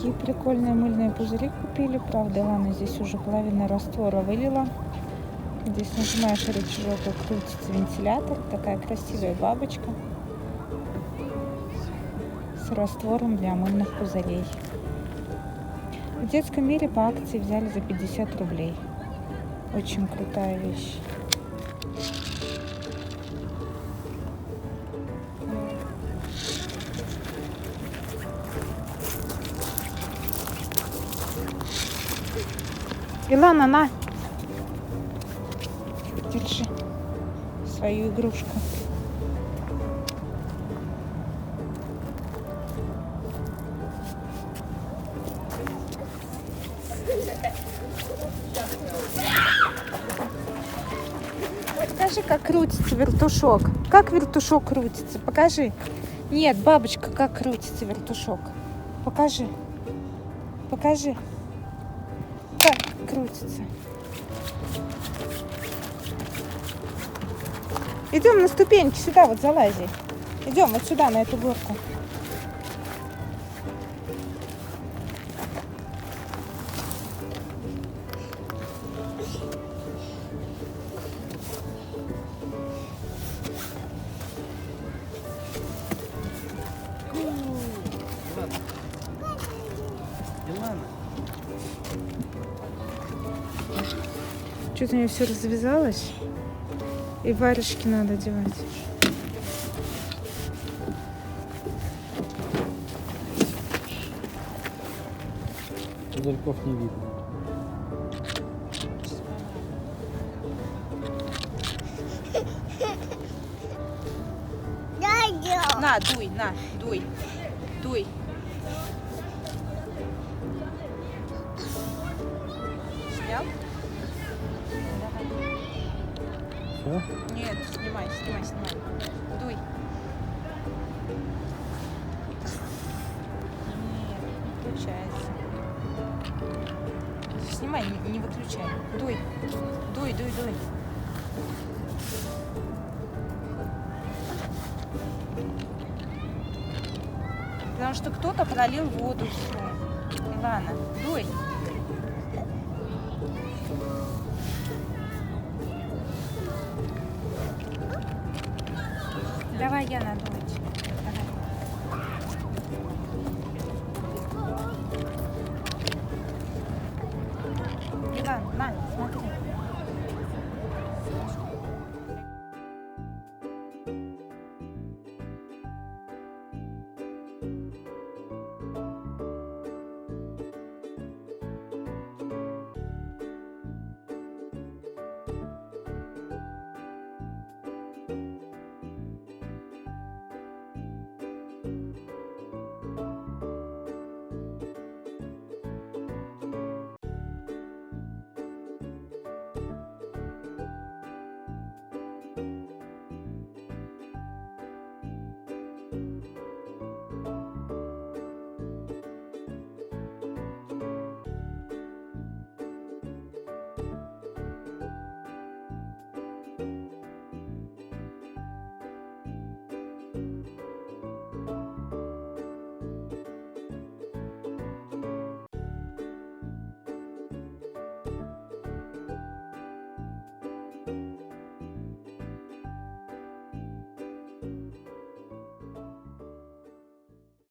такие прикольные мыльные пузыри купили. Правда, ладно, здесь уже половина раствора вылила. Здесь нажимаешь рычажок и крутится вентилятор. Такая красивая бабочка с раствором для мыльных пузырей. В детском мире по акции взяли за 50 рублей. Очень крутая вещь. Илана, на! Держи свою игрушку. Покажи, как крутится вертушок. Как вертушок крутится? Покажи. Нет, бабочка, как крутится вертушок. Покажи. Покажи. Как крутится. Идем на ступеньки, сюда вот залази. Идем вот сюда, на эту горку. Что-то у нее все развязалось. И варежки надо одевать. Пузырьков не видно. На, дуй, на, дуй. Дуй. Снял? Все? Нет, снимай. Дуй. Нет, не включается. Снимай, не выключай. Дуй. Дуй. Потому что кто-то пролил воду всю. Ладно, дуй. Давай я надую.